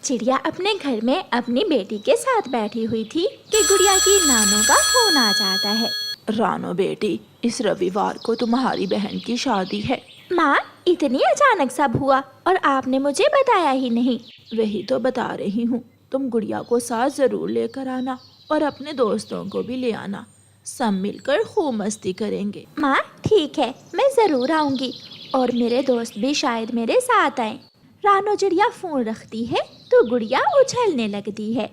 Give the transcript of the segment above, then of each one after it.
चिड़िया अपने घर में अपनी बेटी के साथ बैठी हुई थी कि गुड़िया की नानों का फोन आ जाता है। रानो बेटी, इस रविवार को तुम्हारी बहन की शादी है। माँ, इतनी अचानक सब हुआ और आपने मुझे बताया ही नहीं। वही तो बता रही हूँ, तुम गुड़िया को साथ जरूर लेकर आना और अपने दोस्तों को भी ले आना। सब मिलकर खूब मस्ती करेंगे। माँ ठीक है, मैं जरूर आऊंगी और मेरे दोस्त भी शायद मेरे साथ आए। रानो चिड़िया फोन रखती है तो गुड़िया उछलने लगती है।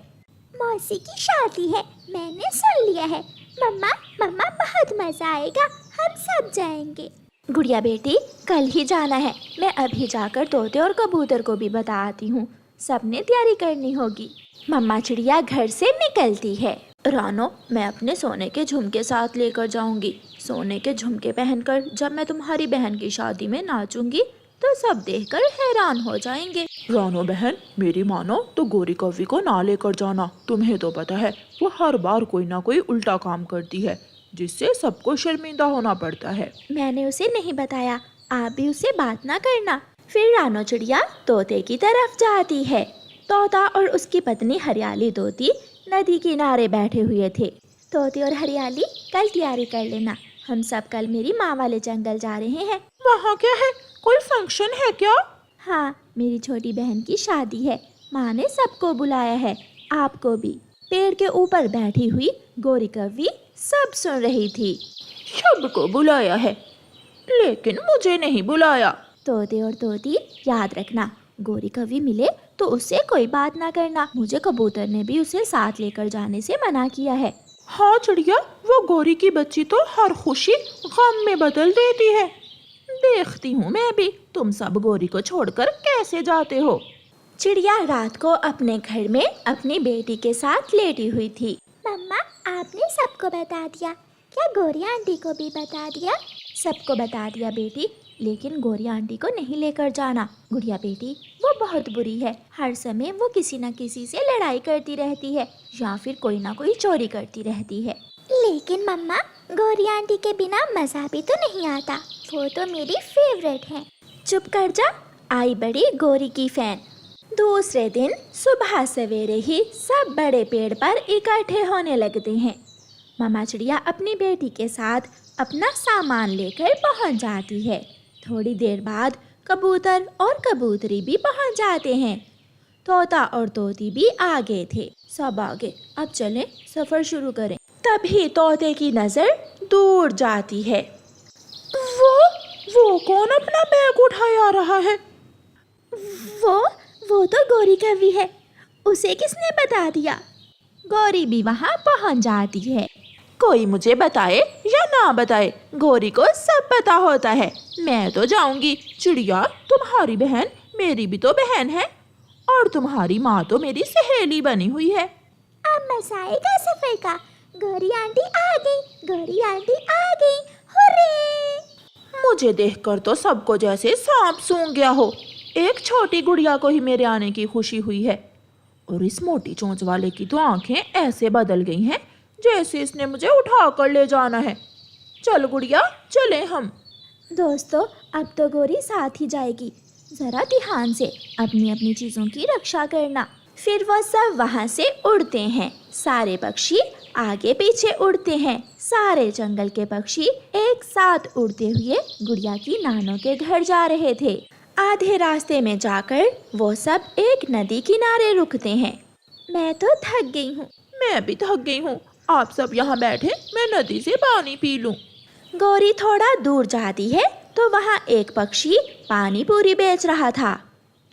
मौसी की शादी है, मैंने सुन लिया है। मम्मा मम्मा बहुत मजा आएगा, हम सब जाएंगे। गुड़िया बेटी, कल ही जाना है। मैं अभी जाकर तोते और कबूतर को भी बता आती हूँ। सबने तैयारी करनी होगी। मम्मा चिड़िया घर से निकलती है। रानो, मैं अपने सोने के झुमके साथ लेकर जाऊंगी। सोने के झुमके पहनकर जब मैं तुम्हारी बहन की शादी में नाचूंगी तो सब देखकर हैरान हो जाएंगे। रानो बहन, मेरी मानो तो गोरी कव्वी को ना लेकर जाना। तुम्हें तो पता है वो हर बार कोई ना कोई उल्टा काम करती है जिससे सबको शर्मिंदा होना पड़ता है। मैंने उसे नहीं बताया, आप भी उससे बात ना करना। फिर रानो चिड़िया तोते की तरफ जाती है। तोता और उसकी पत्नी हरियाली तोती नदी किनारे बैठे हुए थे। तोते और हरियाली, कल तैयारी कर लेना, हम सब कल मेरी माँ वाले जंगल जा रहे हैं। वहाँ क्या है, कोई फंक्शन है क्या? हाँ, मेरी छोटी बहन की शादी है। माँ ने सबको बुलाया है, आपको भी। पेड़ के ऊपर बैठी हुई गोरी कव्वी सब सुन रही थी। सबको बुलाया है, लेकिन मुझे नहीं बुलाया। तोते और तोती, याद रखना, गोरी कव्वी मिले तो उससे कोई बात ना करना। मुझे कबूतर ने भी उसे साथ लेकर जाने से मना किया है। हाँ चिड़िया, वो गोरी की बच्ची तो हर खुशी गम में बदल देती है। देखती हूँ मैं भी तुम सब गोरी को छोड़कर कैसे जाते हो। चिड़िया रात को अपने घर में अपनी बेटी के साथ लेटी हुई थी। मम्मा, आपने सबको बता दिया क्या? गोरी आंटी को भी बता दिया? सबको बता दिया बेटी, लेकिन गोरी आंटी को नहीं लेकर जाना। गुड़िया बेटी, वो बहुत बुरी है। हर समय वो किसी न किसी से लड़ाई करती रहती है या फिर कोई ना कोई चोरी करती रहती है। लेकिन मम्मा, गोरी आंटी के बिना मज़ा भी तो नहीं आता, वो तो मेरी फेवरेट है। चुप कर जा, आई बड़ी गोरी की फैन। दूसरे दिन सुबह सवेरे ही सब बड़े पेड़ पर इकट्ठे होने लगते हैं। मामा चिड़िया अपनी बेटी के साथ अपना सामान लेकर पहुंच जाती है। थोड़ी देर बाद कबूतर और कबूतरी भी पहुंच जाते हैं। तोता और तोती भी आगे थे। सब आगे, अब चलें, सफ़र शुरू करें। तभी तोते की नज़र दूर जाती है। वो कौन अपना बैग उठाए आ रहा है? वो तो गोरी कव्वी है। उसे किसने बता दिया? गौरी भी वहाँ पहुँच जाती है। कोई मुझे बताए या ना बताए, गोरी को सब पता होता है। मैं तो जाऊंगी। चिड़िया, तुम्हारी बहन मेरी भी तो बहन है और तुम्हारी माँ तो मेरी सहेली बनी हुई है। अब मज़ा आएगा सफर का। गोरी आंटी आ गई, गोरी आंटी आ गई, हुर्रे! मुझे देखकर तो सबको जैसे सांप सूंघ गया हो। एक छोटी गुड़िया को ही मेरे आने की खुशी हुई है और इस मोटी चोंच वाले की तो आंखें ऐसे बदल गई हैं जैसे इसने मुझे उठा कर ले जाना है। चल गुड़िया, चलें हम। दोस्तों, अब तो गोरी साथ ही जाएगी। जरा ध्यान से अपनी अपनी चीज़ों की रक्षा करना। फिर वो सब वहाँ से उड़ते हैं। सारे पक्षी आगे पीछे उड़ते हैं। सारे जंगल के पक्षी एक साथ उड़ते हुए गुड़िया की नानों के घर जा रहे थे। आधे रास्ते में जाकर वो सब एक नदी किनारे रुकते हैं। मैं तो थक गई हूँ। मैं भी थक गई हूँ। आप सब यहाँ बैठे, मैं नदी से पानी पी लूं। गौरी थोड़ा दूर जाती है तो वहाँ एक पक्षी पानी पूरी बेच रहा था।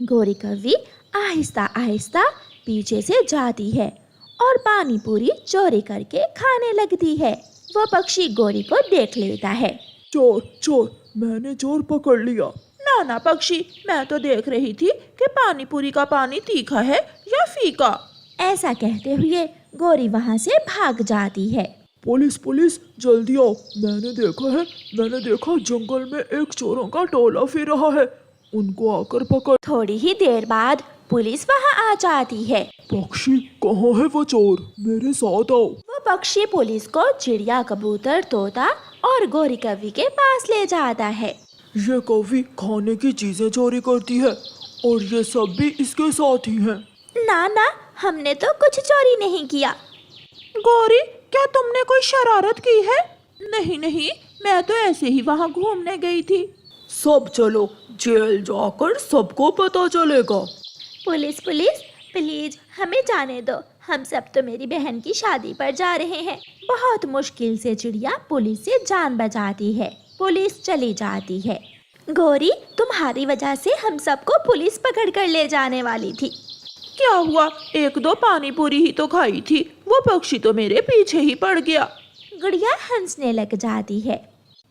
गौरी कव्वी आहिस्ता आहिस्ता पीछे से जाती है और पानी पूरी चोरी करके खाने लगती है। वो पक्षी गौरी को देख लेता है। चोर चोर, मैंने चोर पकड़ लिया। नाना पक्षी, मैं तो देख रही थी कि पानी पूरी का पानी तीखा है या फीका। ऐसा कहते हुए गौरी वहाँ से भाग जाती है। पुलिस पुलिस, जल्दी आओ, मैंने देखा जंगल में एक चोरों का टोला फिर रहा है, उनको आकर पकड़। थोड़ी ही देर बाद पुलिस वहाँ आ जाती है। पक्षी, कहाँ है वो चोर? मेरे साथ आओ। वो पक्षी पुलिस को चिड़िया, कबूतर, तोता और गोरी कव्वी के पास ले जाता है। ये कव्वी खाने की चीजें चोरी करती है और ये सब भी इसके साथ ही हैं। ना ना, हमने तो कुछ चोरी नहीं किया। गौरी, क्या तुमने कोई शरारत की है? नहीं नहीं, मैं तो ऐसे ही वहाँ घूमने गई थी। सब चलो, जेल जाकर सबको पता चलेगा। पुलिस पुलिस, प्लीज हमें जाने दो, हम सब तो मेरी बहन की शादी पर जा रहे हैं। बहुत मुश्किल से चिड़िया पुलिस से जान बचाती है। पुलिस चली जाती है। गौरी, तुम्हारी वजह से हम सबको पुलिस पकड़ कर ले जाने वाली थी। क्या हुआ, एक दो पानी पूरी ही तो खाई थी, वो पक्षी तो मेरे पीछे ही पड़ गया। गुड़िया हंसने लग जाती है।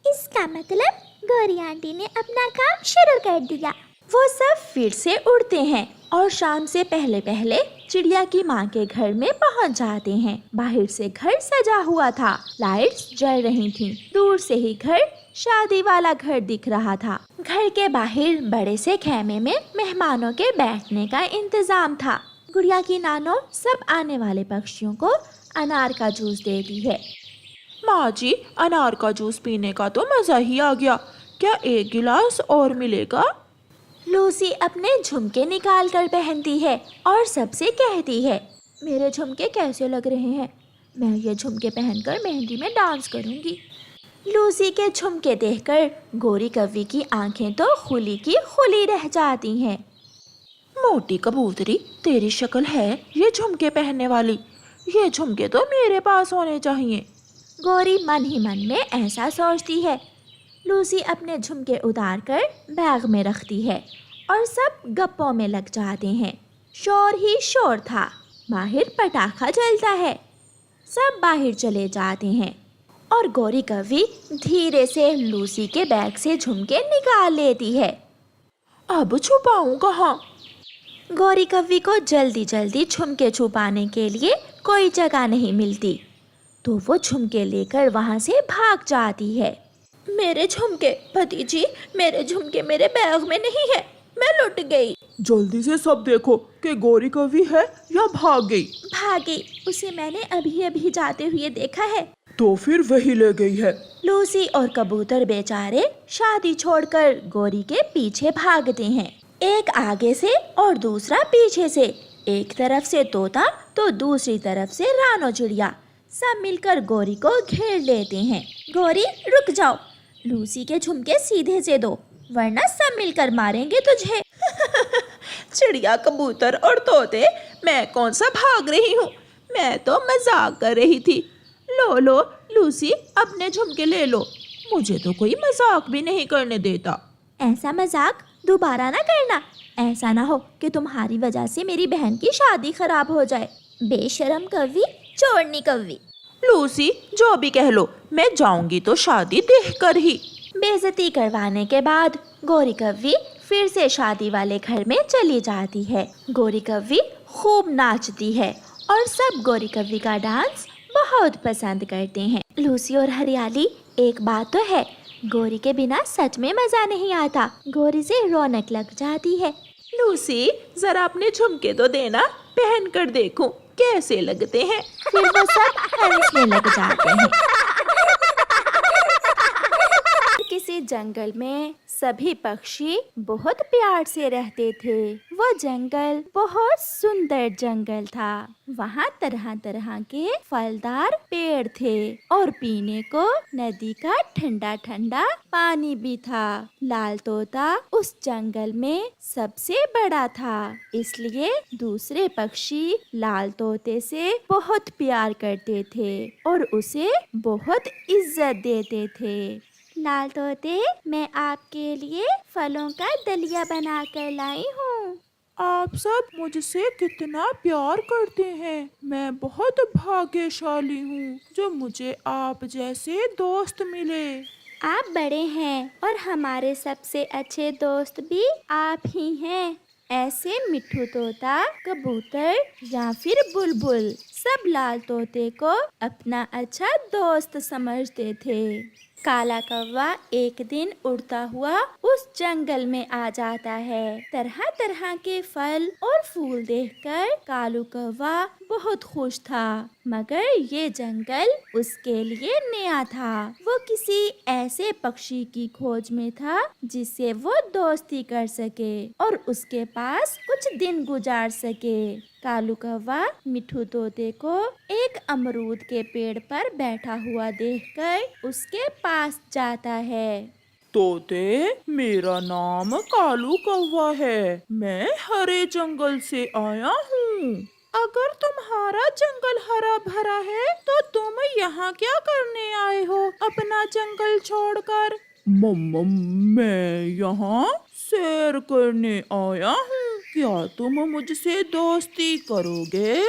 इसका मतलब गौरी आंटी ने अपना काम शुरू कर दिया। वो सब फिर से उड़ते हैं और शाम से पहले पहले चिड़िया की माँ के घर में पहुँच जाते हैं। बाहर से घर सजा हुआ था, लाइट्स जल रही थीं। दूर से ही घर शादी वाला घर दिख रहा था। घर के बाहर बड़े से खेमे में मेहमानों के बैठने का इंतजाम था। गुड़िया की नानो सब आने वाले पक्षियों को अनार का जूस देती है। माँ जी, अनार का जूस पीने का तो मजा ही आ गया, क्या एक गिलास और मिलेगा? लूसी अपने झुमके निकाल कर पहनती है और सबसे कहती है, मेरे झुमके कैसे लग रहे हैं? मैं ये झुमके पहनकर मेहंदी में डांस करूंगी। लूसी के झुमके देखकर गोरी कव्वी की आंखें तो खुली की खुली रह जाती हैं। मोटी कबूतरी, तेरी शक्ल है ये झुमके पहनने वाली, ये झुमके तो मेरे पास होने चाहिए। गोरी मन ही मन में ऐसा सोचती है। लूसी अपने झुमके उतार कर बैग में रखती है और सब गप्पों में लग जाते हैं। शोर ही शोर था, बाहर पटाखा जलता है। सब बाहर चले जाते हैं और गोरी कव्वी धीरे से लूसी के बैग से झुमके निकाल लेती है। अब छुपाऊं कहाँ? गौरी कव्वी को जल्दी जल्दी झुमके छुपाने के लिए कोई जगह नहीं मिलती, तो वो झुमके लेकर वहाँ से भाग जाती है। मेरे झुमके, पति जी, मेरे झुमके मेरे बैग में नहीं है, मैं लुट गई। जल्दी से सब देखो कि गौरी कव्वी है या भाग गई। भागी, उसे मैंने अभी अभी जाते हुए देखा है। तो फिर वही ले गई है। लूसी और कबूतर बेचारे शादी छोड़कर गौरी के पीछे भागते हैं, एक आगे से और दूसरा पीछे से। एक तरफ से तोता तो दूसरी तरफ से रानो चिड़िया, सब मिलकर गौरी को घेर लेते हैं। गौरी रुक जाओ, लूसी के झुमके सीधे से दो, वरना सब मिलकर मारेंगे तुझे। चिड़िया, कबूतर और तोते, मैं कौन सा भाग रही हूँ, मैं तो मजाक कर रही थी। लो लो लूसी, अपने झुमके ले लो, मुझे तो कोई मजाक भी नहीं करने देता। ऐसा मजाक दोबारा ना करना, ऐसा ना हो कि तुम्हारी वजह से मेरी बहन की शादी खराब हो जाए। बेशरम कव्वी, चोरनी कव्वी। लूसी, जो भी कह लो, मैं जाऊंगी तो शादी देखकर ही। बेइज्जती करवाने के बाद गौरी कव्वी फिर से शादी वाले घर में चली जाती है। गौरी कव्वी खूब नाचती है और सब गौरी कव्वी का डांस बहुत पसंद करते हैं। लूसी और हरियाली, एक बात तो है, गौरी के बिना सच में मजा नहीं आता। गौरी से रौनक लग जाती है। लूसी, जरा अपने झुमके तो देना, पहन कर देखूं कैसे लगते हैं। फिर वो सब हंसने लग जाते हैं। किसी जंगल में सभी पक्षी बहुत प्यार से रहते थे। वो जंगल बहुत सुंदर जंगल था। वहाँ तरह तरह के फलदार पेड़ थे और पीने को नदी का ठंडा ठंडा पानी भी था। लाल तोता उस जंगल में सबसे बड़ा था, इसलिए दूसरे पक्षी लाल तोते से बहुत प्यार करते थे और उसे बहुत इज्जत देते थे। लाल तोते, मैं आपके लिए फलों का दलिया बना कर लाई हूँ। आप सब मुझसे कितना प्यार करते हैं। मैं बहुत भाग्यशाली हूँ जो मुझे आप जैसे दोस्त मिले। आप बड़े हैं और हमारे सबसे अच्छे दोस्त भी आप ही हैं। ऐसे मिट्ठू तोता, कबूतर या फिर बुलबुल सब लाल तोते को अपना अच्छा दोस्त समझते थे। काला कौवा एक दिन उड़ता हुआ उस जंगल में आ जाता है। तरह तरह के फल और फूल देखकर कालू कौवा बहुत खुश था, मगर ये जंगल उसके लिए नया था। वो किसी ऐसे पक्षी की खोज में था जिससे वो दोस्ती कर सके और उसके पास कुछ दिन गुजार सके। कालू कौवा मिठू तोते को एक अमरूद के पेड़ पर बैठा हुआ देखकर उसके पास जाता है। तोते, मेरा नाम कालू कौवा है। मैं हरे जंगल से आया हूँ। अगर तुम्हारा जंगल हरा भरा है तो तुम यहाँ क्या करने आए हो अपना जंगल छोड़कर? मम्मा, मैं यहाँ सैर करने आया हूँ। क्या तुम मुझसे दोस्ती करोगे?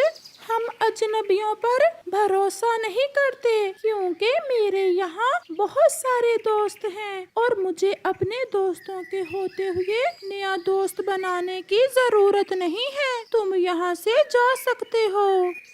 हम अजनबियों पर भरोसा नहीं करते, क्योंकि मेरे यहाँ बहुत सारे दोस्त हैं और मुझे अपने दोस्तों के होते हुए नया दोस्त बनाने की जरूरत नहीं है। तुम यहाँ से जा सकते हो।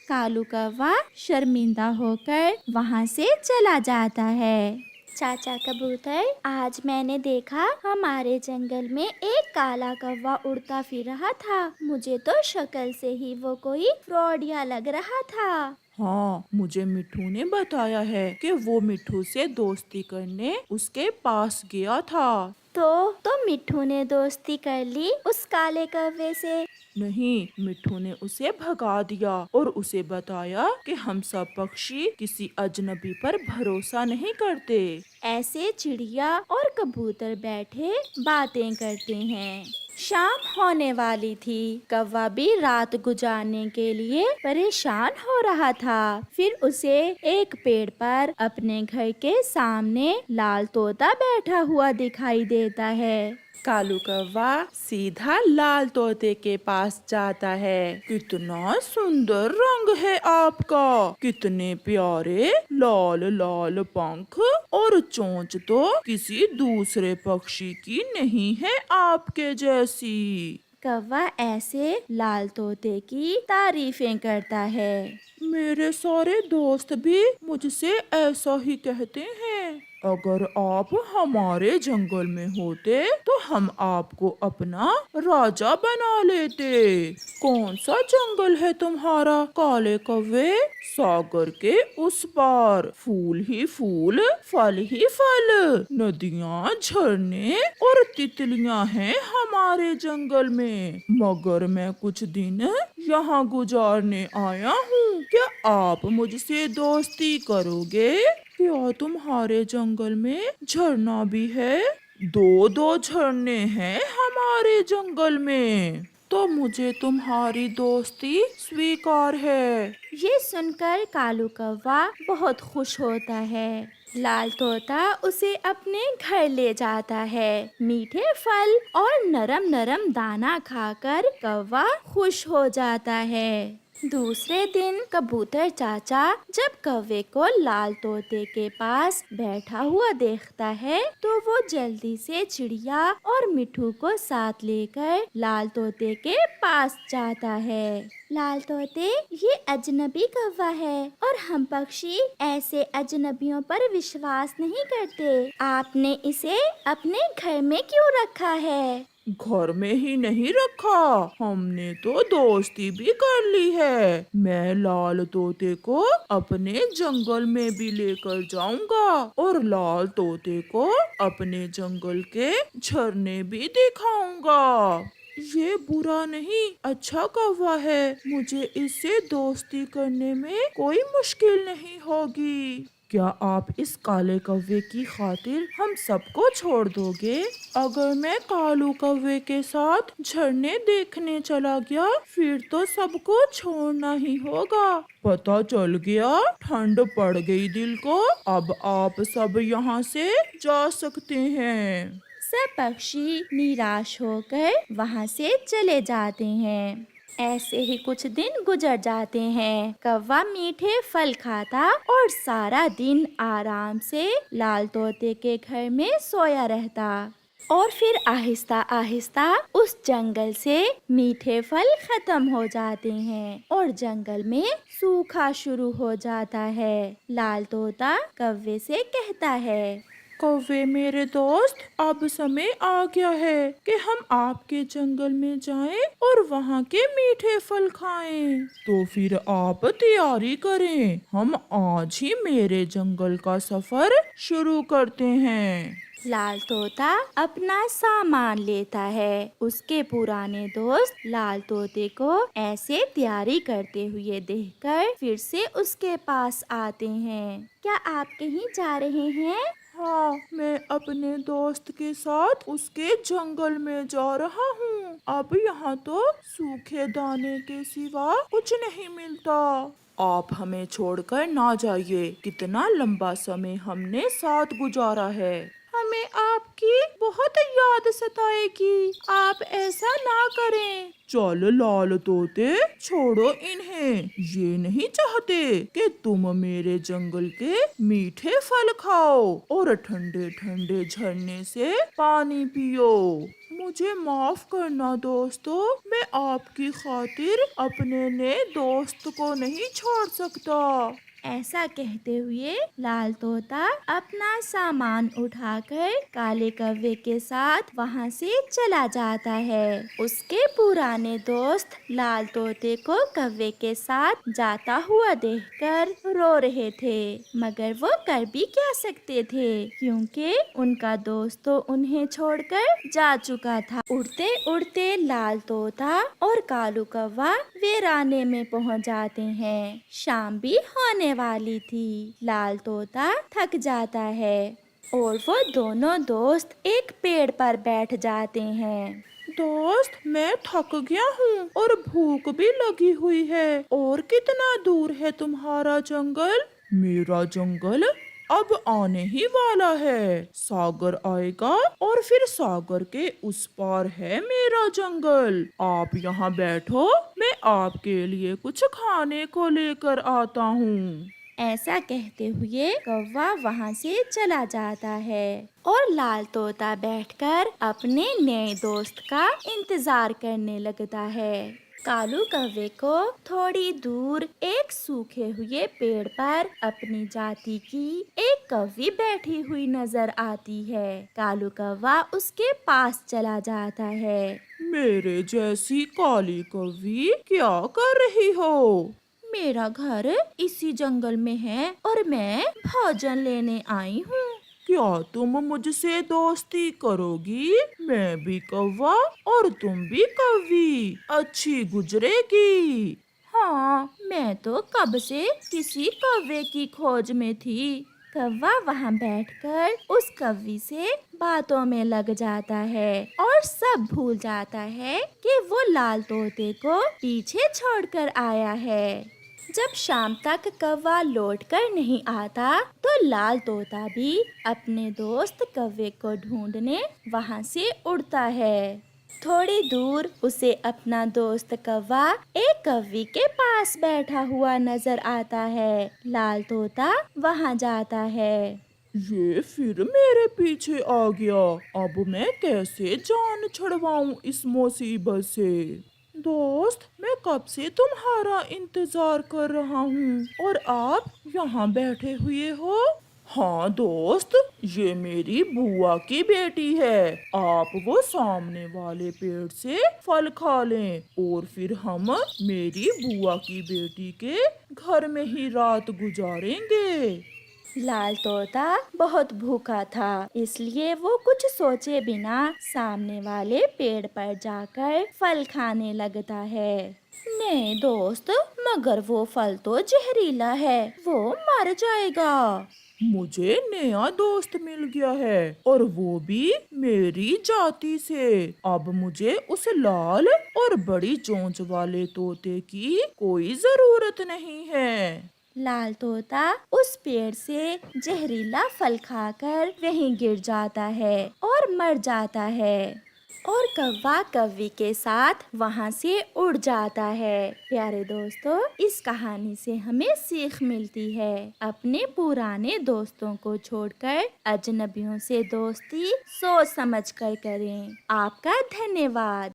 कालू कौवा शर्मिंदा होकर वहाँ से चला जाता है। चाचा कबूतर, आज मैंने देखा हमारे जंगल में एक काला कौवा उड़ता फिर रहा था। मुझे तो शक्ल से ही वो कोई फ्रॉडिया लग रहा था। हाँ, मुझे मिठू ने बताया है कि वो मिठू से दोस्ती करने उसके पास गया था। तो मिठू ने दोस्ती कर ली उस काले कौवे से? नहीं, मिठू ने उसे भगा दिया और उसे बताया कि हम सब पक्षी किसी अजनबी पर भरोसा नहीं करते। ऐसे चिड़िया और कबूतर बैठे बातें करते हैं। शाम होने वाली थी। कौवा भी रात गुजारने के लिए परेशान हो रहा था। फिर उसे एक पेड़ पर अपने घर के सामने लाल तोता बैठा हुआ दिखाई देता है। कालू कौवा सीधा लाल तोते के पास जाता है। कितना सुंदर रंग है आपका, कितने प्यारे लाल लाल पंख और चोंच तो किसी दूसरे पक्षी की नहीं है आपके जैसी। कौवा ऐसे लाल तोते की तारीफें करता है। मेरे सारे दोस्त भी मुझसे ऐसा ही कहते हैं। अगर आप हमारे जंगल में होते तो हम आपको अपना राजा बना लेते। कौन सा जंगल है तुम्हारा काले कौवे? सागर के उस पार फूल ही फूल, फल ही फल, नदियाँ, झरने और तितलियाँ हैं हमारे जंगल में। मगर मैं कुछ दिन यहाँ गुजारने आया हूँ। क्या आप मुझसे दोस्ती करोगे? क्या तुम्हारे जंगल में झरना भी है? दो झरने हैं हमारे जंगल में, तो मुझे तुम्हारी दोस्ती स्वीकार है। ये सुनकर कालू कौवा बहुत खुश होता है। लाल तोता उसे अपने घर ले जाता है। मीठे फल और नरम नरम दाना खाकर कौवा खुश हो जाता है। दूसरे दिन कबूतर चाचा जब कौवे को लाल तोते के पास बैठा हुआ देखता है तो वो जल्दी से चिड़िया और मिठू को साथ लेकर लाल तोते के पास जाता है। लाल तोते, ये अजनबी कौवा है और हम पक्षी ऐसे अजनबियों पर विश्वास नहीं करते। आपने इसे अपने घर में क्यों रखा है? घर में ही नहीं रखा, हमने तो दोस्ती भी कर ली है। मैं लाल तोते को अपने जंगल में भी लेकर जाऊंगा और लाल तोते को अपने जंगल के झरने भी दिखाऊंगा। ये बुरा नहीं, अच्छा कौवा है। मुझे इससे दोस्ती करने में कोई मुश्किल नहीं होगी। क्या आप इस काले कौवे की खातिर हम सबको छोड़ दोगे? अगर मैं कालू कौवे के साथ झरने देखने चला गया फिर तो सबको छोड़ना ही होगा। पता चल गया, ठंड पड़ गई दिल को। अब आप सब यहाँ से जा सकते हैं। सब पक्षी निराश होकर वहाँ से चले जाते हैं। ऐसे ही कुछ दिन गुजर जाते हैं। कौवा मीठे फल खाता और सारा दिन आराम से लाल तोते के घर में सोया रहता। और फिर आहिस्ता आहिस्ता उस जंगल से मीठे फल खत्म हो जाते हैं और जंगल में सूखा शुरू हो जाता है। लाल तोता कौवे से कहता है, कौवे मेरे दोस्त, अब समय आ गया है कि हम आपके जंगल में जाएं और वहाँ के मीठे फल खाएं। तो फिर आप तैयारी करें, हम आज ही मेरे जंगल का सफर शुरू करते हैं। लाल तोता अपना सामान लेता है। उसके पुराने दोस्त लाल तोते को ऐसे तैयारी करते हुए देखकर फिर से उसके पास आते हैं। क्या आप कहीं जा रहे हैं? हाँ, मैं अपने दोस्त के साथ उसके जंगल में जा रहा हूँ। अब यहाँ तो सूखे दाने के सिवा कुछ नहीं मिलता। आप हमें छोड़कर ना जाइए। कितना लंबा समय हमने साथ गुजारा है। हमें आपकी बहुत याद सताएगी। आप ऐसा ना करें। चल लाल तोते, छोड़ो इन्हें। ये नहीं चाहते कि तुम मेरे जंगल के मीठे फल खाओ और ठंडे ठंडे झरने से पानी पियो। मुझे माफ करना दोस्तों, मैं आपकी खातिर अपने नए दोस्त को नहीं छोड़ सकता। ऐसा कहते हुए लाल तोता अपना सामान उठाकर काले कौवे के साथ वहाँ से चला जाता है। उसके पुराने दोस्त लाल तोते को कौवे के साथ जाता हुआ देखकर रो रहे थे, मगर वो कर भी क्या सकते थे, क्योंकि उनका दोस्त तो उन्हें छोड़कर जा चुका था। उड़ते उड़ते लाल तोता और कालू कौवा वीराने में पहुँच जाते हैं। शाम भी होने वाली थी। लाल तोता थक जाता है और वो दोनों दोस्त एक पेड़ पर बैठ जाते हैं। दोस्त, मैं थक गया हूँ और भूख भी लगी हुई है। और कितना दूर है तुम्हारा जंगल? मेरा जंगल अब आने ही वाला है। सागर आएगा और फिर सागर के उस पार है मेरा जंगल। आप यहाँ बैठो, मैं आपके लिए कुछ खाने को लेकर आता हूँ। ऐसा कहते हुए कौवा वहाँ से चला जाता है और लाल तोता बैठकर अपने नए दोस्त का इंतजार करने लगता है। कालू कौवे को थोड़ी दूर एक सूखे हुए पेड़ पर अपनी जाति की एक कौवी बैठी हुई नजर आती है। कालू कौवा उसके पास चला जाता है। मेरे जैसी काली कौवी, क्या कर रही हो? मेरा घर इसी जंगल में है और मैं भोजन लेने आई हूँ। क्या तुम मुझसे दोस्ती करोगी? मैं भी कौवा और तुम भी कौवी, अच्छी गुजरेगी। हाँ, मैं तो कब से किसी कौवे की खोज में थी। कौवा वहाँ बैठकर उस कौवी से बातों में लग जाता है और सब भूल जाता है कि वो लाल तोते को पीछे छोड़कर आया है। जब शाम तक कौवा लौट कर नहीं आता तो लाल तोता भी अपने दोस्त कौवे को ढूंढने वहाँ से उड़ता है। थोड़ी दूर उसे अपना दोस्त कौवा एक कौवी के पास बैठा हुआ नजर आता है। लाल तोता वहाँ जाता है। ये फिर मेरे पीछे आ गया। अब मैं कैसे जान छुड़वाऊं इस मुसीबत से? दोस्त, मैं कब से तुम्हारा इंतजार कर रहा हूँ और आप यहाँ बैठे हुए हो। हाँ दोस्त, ये मेरी बुआ की बेटी है। आप वो सामने वाले पेड़ से फल खा लें और फिर हम मेरी बुआ की बेटी के घर में ही रात गुजारेंगे। लाल तोता बहुत भूखा था, इसलिए वो कुछ सोचे बिना सामने वाले पेड़ पर जाकर फल खाने लगता है। नहीं दोस्त, मगर वो फल तो जहरीला है, वो मर जाएगा। मुझे नया दोस्त मिल गया है और वो भी मेरी जाति से। अब मुझे उस लाल और बड़ी चोंच वाले तोते की कोई जरूरत नहीं है। लाल तोता उस पेड़ से जहरीला फल खाकर वहीं गिर जाता है और मर जाता है और कौवा कौवी के साथ वहाँ से उड़ जाता है। प्यारे दोस्तों, इस कहानी से हमें सीख मिलती है, अपने पुराने दोस्तों को छोड़कर अजनबियों से दोस्ती सोच समझ कर करें। आपका धन्यवाद।